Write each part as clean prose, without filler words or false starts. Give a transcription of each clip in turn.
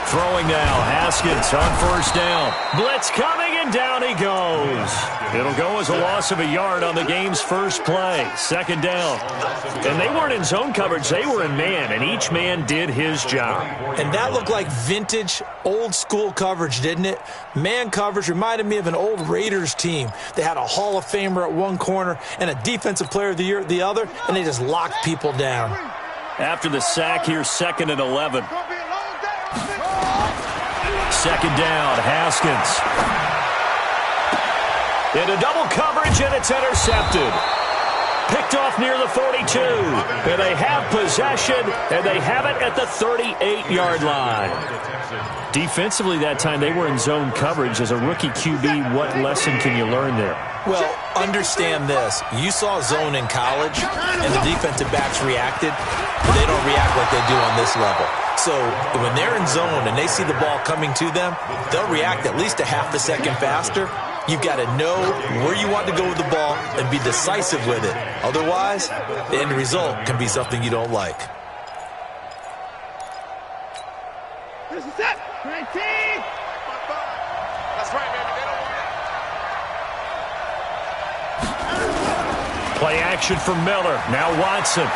Throwing now, Haskins on first down. Blitz coming, and down he goes. It'll go as a loss of a yard on the game's first play. Second down. And they weren't in zone coverage. They were in man, and each man did his job. And that looked like vintage, old-school coverage, didn't it? Man coverage reminded me of an old Raiders team. They had a Hall of Famer at one corner and a Defensive Player of the Year at the other, and they just locked people down. After the sack, here's 2nd and 11. Second down, Haskins. Into double coverage, and it's intercepted. Picked off near the 42. And they have possession, and they have it at the 38-yard line. Defensively that time, they were in zone coverage. As a rookie QB, what lesson can you learn there? Well, understand this. You saw zone in college, and the defensive backs reacted, but they don't react like they do on this level. So when they're in zone and they see the ball coming to them, they'll react at least a half a second faster. You've got to know where you want to go with the ball and be decisive with it. Otherwise, the end result can be something you don't like. This is it. 19. That's right, baby. They don't want it. Play action for Miller. Now Watson.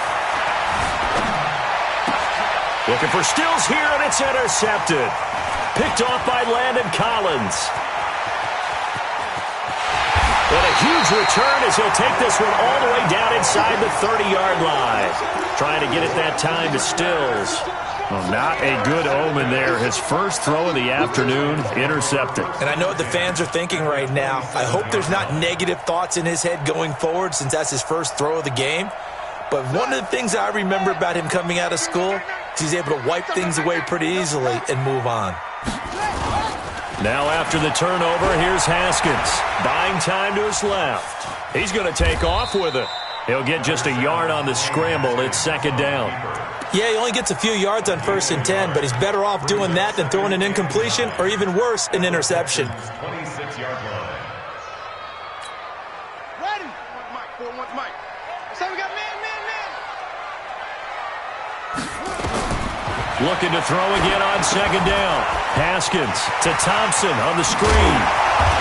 Looking for Stills here, and it's intercepted. Picked off by Landon Collins. And a huge return as he'll take this one all the way down inside the 30-yard line. Trying to get it that time to Stills. Well, not a good omen there. His first throw of the afternoon, intercepted. And I know what the fans are thinking right now. I hope there's not negative thoughts in his head going forward since that's his first throw of the game. But one of the things I remember about him coming out of school is he's able to wipe things away pretty easily and move on. Now after the turnover, here's Haskins. Buying time to his left. He's going to take off with it. He'll get just a yard on the scramble. It's second down. Yeah, he only gets a few yards on 1st and 10, but he's better off doing that than throwing an incompletion or even worse, an interception. 26-yard line. Ready. One's Mike. So we got man. Looking to throw again on second down. Haskins to Thompson on the screen.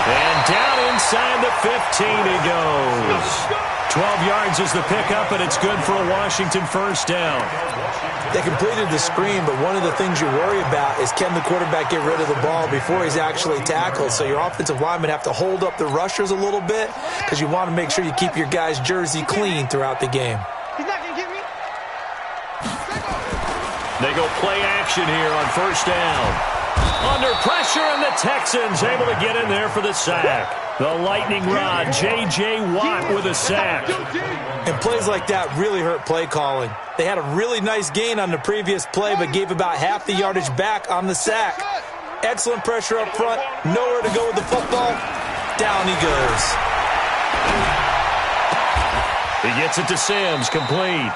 And down inside the 15 he goes. 12 yards is the pickup, and it's good for a Washington first down. They completed the screen, but one of the things you worry about is can the quarterback get rid of the ball before he's actually tackled? So your offensive linemen have to hold up the rushers a little bit because you want to make sure you keep your guy's jersey clean throughout the game. He's not going to get me. They go play action here on first down. Under pressure, and the Texans able to get in there for the sack. The lightning rod, J.J. Watt with a sack. And plays like that really hurt play calling. They had a really nice gain on the previous play, but gave about half the yardage back on the sack. Excellent pressure up front. Nowhere to go with the football. Down he goes. He gets it to Sims, complete.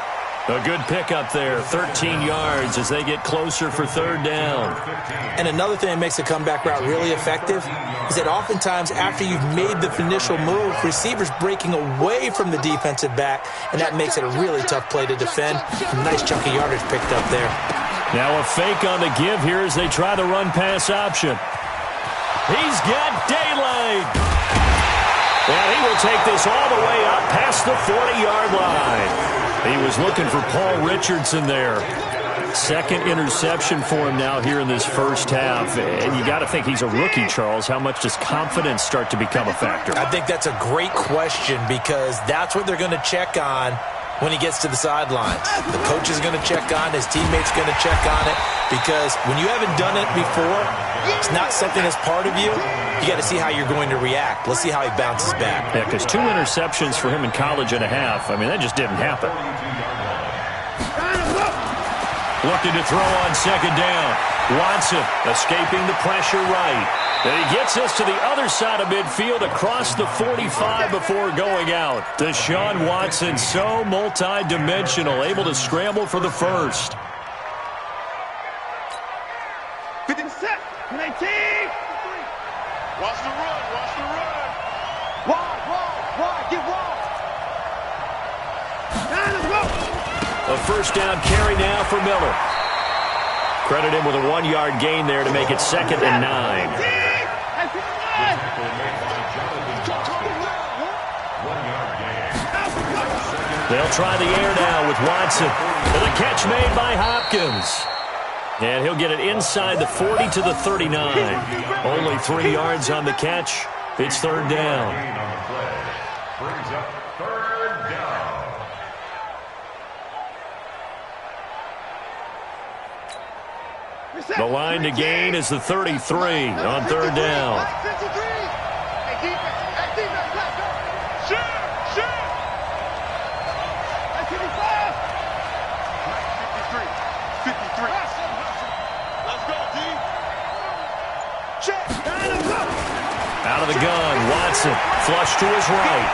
A good pickup there, 13 yards as they get closer for third down. And another thing that makes the comeback route really effective is that oftentimes after you've made the initial move, receivers breaking away from the defensive back, and that makes it a really tough play to defend. A nice chunk of yardage picked up there. Now a fake on the give here as they try the run-pass option. He's got daylight. And he will take this all the way up past the 40-yard line. He was looking for Paul Richardson there. Second interception for him now here in this first half. And you got to think he's a rookie, Charles. How much does confidence start to become a factor? I think that's a great question because that's what they're going to check on when he gets to the sidelines. The coach is going to check on, his teammates going to check on it, because when you haven't done it before, it's not something that's part of you. You got to see how you're going to react. Let's see how he bounces back. Yeah, because 2 interceptions for him in college and a half. I mean, that just didn't happen. Looking to throw on second down. Watson escaping the pressure right. And he gets us to the other side of midfield across the 45 before going out. Deshaun Watson, so multi-dimensional, able to scramble for the first. 50 set. 19. Watch the run. Wide. Get wide. Let's go. A first down carry now for Miller. Credit him with a 1-yard gain there to make it 2nd and 9. They'll try the air now with Watson. And the catch made by Hopkins. And he'll get it inside the 40 to the 39. Only 3 yards on the catch. It's 3rd down. Brings up 3rd down. The line to gain is the 33 on 3rd down. Out of the gun, Watson, flush to his right.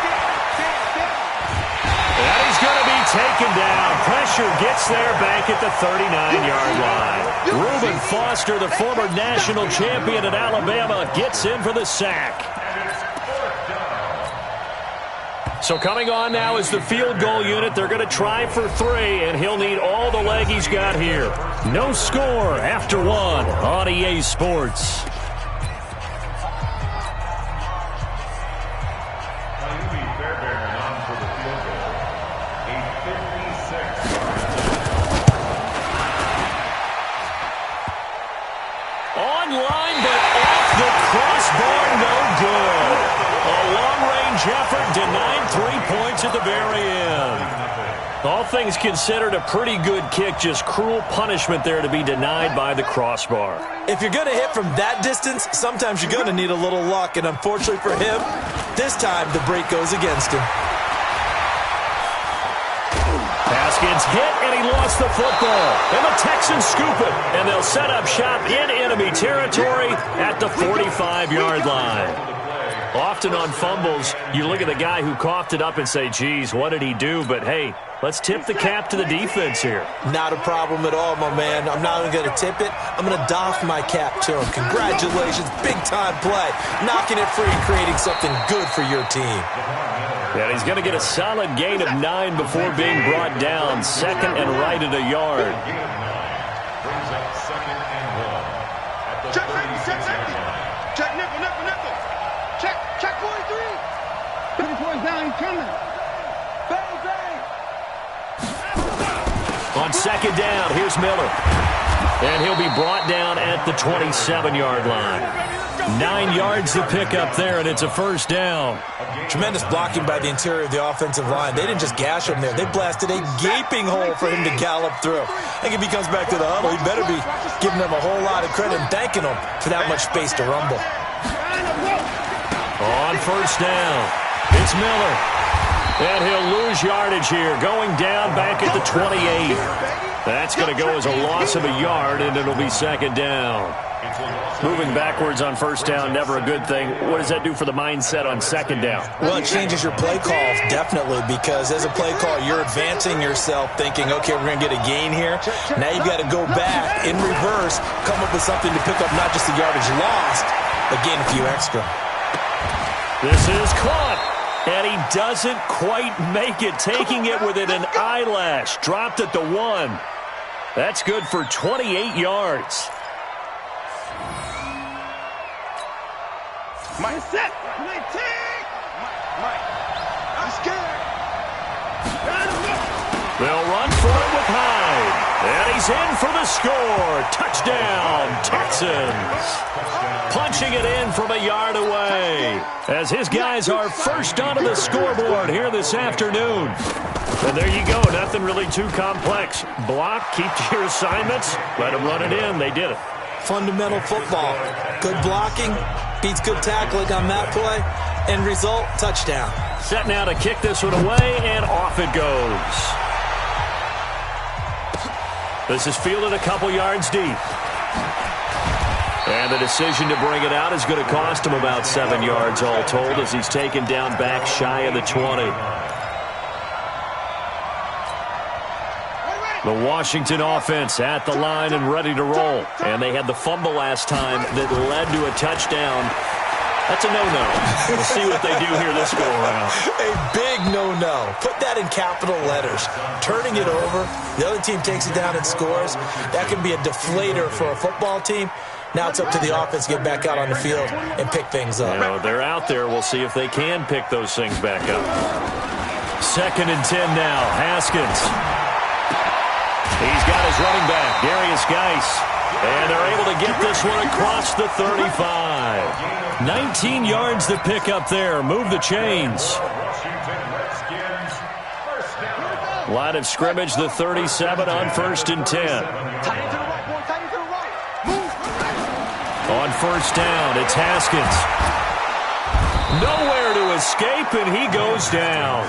And he's going to be taken down. Pressure gets there back at the 39-yard line. Reuben Foster, the former national champion at Alabama, gets in for the sack. So coming on now is the field goal unit. They're going to try for 3, and he'll need all the leg he's got here. No score after 1 on EA Sports. Effort denied 3 points at the very end. All things considered, a pretty good kick. Just cruel punishment there to be denied by the crossbar. If you're going to hit from that distance, sometimes you're going to need a little luck. And unfortunately for him, this time the break goes against him. Haskins hit, and he lost the football. And the Texans scoop it. And they'll set up shop in enemy territory at the 45-yard line. Often on fumbles, you look at the guy who coughed it up and say, geez, what did he do? But, hey, let's tip the cap to the defense here. Not a problem at all, my man. I'm not even going to tip it. I'm going to doff my cap to him. Congratulations, big-time play. Knocking it free, creating something good for your team. And he's going to get a solid gain of 9 before being brought down. 2nd and right at a yard. Brings up 2nd and 1. Check nickel. Check 43. 34 is down, he's coming. Bang, bang. On 2nd down, here's Miller. And he'll be brought down at the 27-yard line. 9 yards to pick up there, and it's a 1st down. Tremendous blocking by the interior of the offensive line. They didn't just gash him there. They blasted a gaping hole for him to gallop through. I think if he comes back to the huddle, he better be giving them a whole lot of credit and thanking them for that much space to rumble. On 1st down, it's Miller. And he'll lose yardage here, going down back at the 28. That's going to go as a loss of a yard, and it'll be 2nd down. Moving backwards on 1st down, never a good thing. What does that do for the mindset on 2nd down? Well, it changes your play call, definitely, because as a play call, you're advancing yourself thinking, okay, we're going to get a gain here. Now you've got to go back in reverse, come up with something to pick up not just the yardage lost, but gain a few extra. This is caught, and he doesn't quite make it, taking it within an eyelash. Dropped at the 1. That's good for 28 yards. Mike, set. Mike, take. Mike. I'm scared. They'll run for it with Hyde. And he's in for the score. Touchdown, Texans. Punching it in from a yard away as his guys are first onto the scoreboard here this afternoon. And there you go. Nothing really too complex. Block, keep to your assignments, let them run it in. They did it. Fundamental football. Good blocking beats good tackling on that play. End result, touchdown. Set now to kick this one away, and off it goes. This is fielded a couple yards deep. And the decision to bring it out is going to cost him about 7 yards all told as he's taken down back shy of the 20. The Washington offense at the line and ready to roll. And they had the fumble last time that led to a touchdown That's a no-no. We'll see what they do here this go-around. A big no-no. Put that in capital letters. Turning it over, the other team takes it down and scores. That can be a deflator for a football team. Now it's up to the offense to get back out on the field and pick things up. You know, they're out there. We'll see if they can pick those things back up. 2nd and 10 now. Haskins. He's got his running back, Darius Geis. And they're able to get this one across the 35. 19 yards to pick up there. Move the chains. Line of scrimmage, the 37 on 1st and 10. On 1st down, it's Haskins. Nowhere to escape, and he goes down.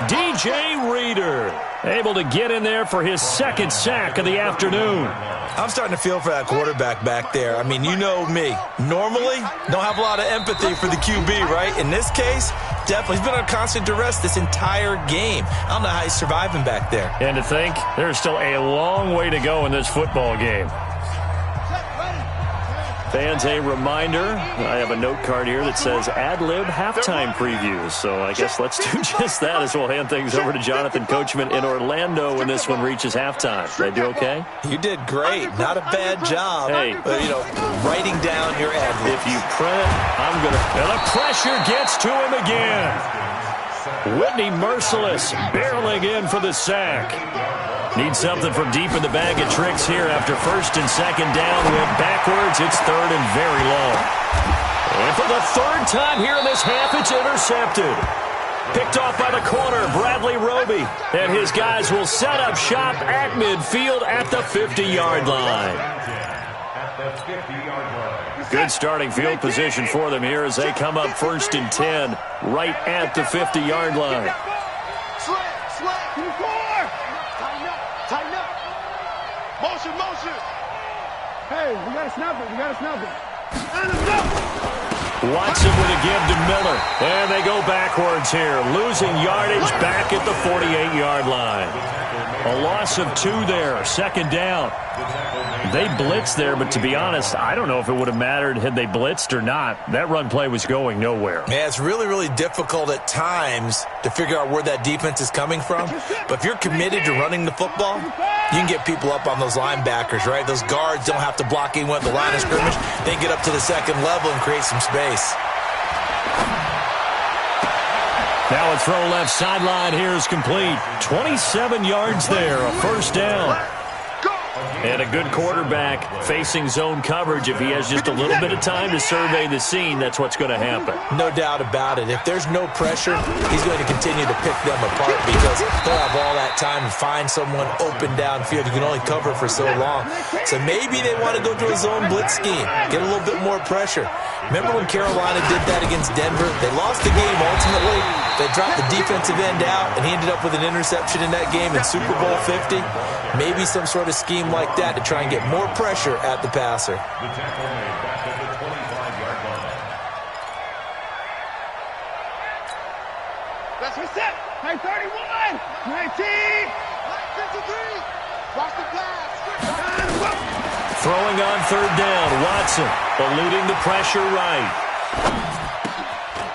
DJ Reader able to get in there for his 2nd sack of the afternoon. I'm starting to feel for that quarterback back there. I mean, you know me. Normally, don't have a lot of empathy for the QB, right? In this case, definitely. He's been on constant duress this entire game. I don't know how he's surviving back there. And to think, there's still a long way to go in this football game. Fans, a reminder, I have a note card here that says ad-lib halftime previews. So I guess let's do just that as we'll hand things over to Jonathan Coachman in Orlando when this one reaches halftime. Did I do okay? You did great. Not a bad job. Hey. But, you know, writing down your ad-libs. If you print, I'm going to... And the pressure gets to him again. Whitney Merciless barreling in for the sack. Needs something from deep in the bag of tricks here after 1st and 2nd down. Went backwards. It's 3rd and very long. And for the 3rd time here in this half, it's intercepted. Picked off by the corner, Bradley Roby. And his guys will set up shop at midfield at the 50-yard line. Good starting field position for them here as they come up 1st and 10 right at the 50-yard line. Tighten up. Motion. Hey, we got to snap it. Watson with a give to Miller. And they go backwards here. Losing yardage back at the 48-yard line. A loss of 2 there. 2nd down. They blitzed there, but to be honest, I don't know if it would have mattered had they blitzed or not. That run play was going nowhere. Yeah, it's really, really difficult at times to figure out where that defense is coming from. But if you're committed to running the football, you can get people up on those linebackers, right? Those guards don't have to block anyone at the line of scrimmage. They get up to the 2nd level and create some space. Now a throw left sideline here is complete. 27 yards there, a 1st down. And a good quarterback facing zone coverage. If he has just a little bit of time to survey the scene, that's what's going to happen. No doubt about it. If there's no pressure, he's going to continue to pick them apart because they'll have all that time to find someone open downfield. You can only cover for so long. So maybe they want to go to a zone blitz scheme, get a little bit more pressure. Remember when Carolina did that against Denver? They lost the game ultimately. They dropped the defensive end out, and he ended up with an interception in that game in Super Bowl 50. Maybe some sort of scheme like that to try and get more pressure at the passer. The tackle made back at the 25-yard line. Let's reset. Hey, 31. 19. 53. Watch the pass. Throwing on 3rd down, Watson eluding the pressure right.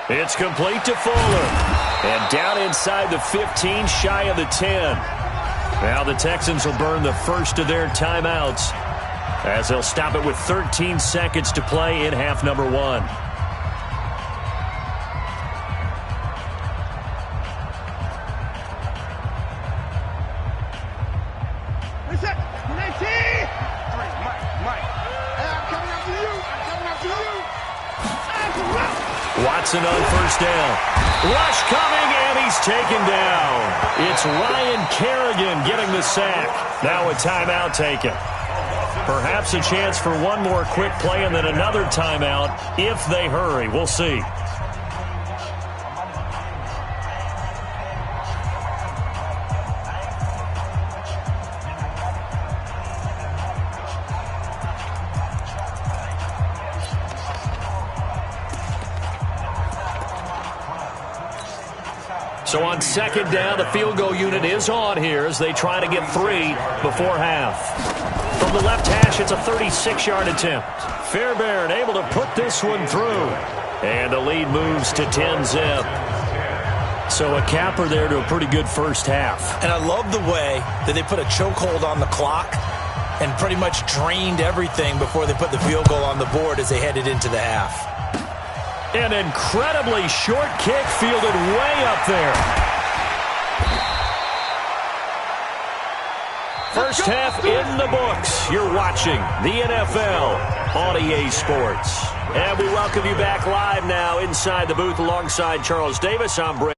It's complete to Fuller. And down inside the 15, shy of the 10. Now the Texans will burn the first of their timeouts as they'll stop it with 13 seconds to play in half number 1. Reset. 19. Mike. Hey, I'm coming after you. Watson on 1st down. Rush coming, and he's taken down. It's Ryan Kerrigan getting the sack. Now a timeout taken. Perhaps a chance for one more quick play and then another timeout if they hurry. We'll see. So on 2nd down, the field goal unit is on here as they try to get 3 before half. From the left hash, it's a 36-yard attempt. Fairbairn able to put this one through. And the lead moves to 10-zip. So a capper there to a pretty good first half. And I love the way that they put a chokehold on the clock and pretty much drained everything before they put the field goal on the board as they headed into the half. An incredibly short kick fielded way up there. First half in the books. You're watching the NFL on EA Sports. And we welcome you back live now inside the booth alongside Charles Davis. I'm Brent.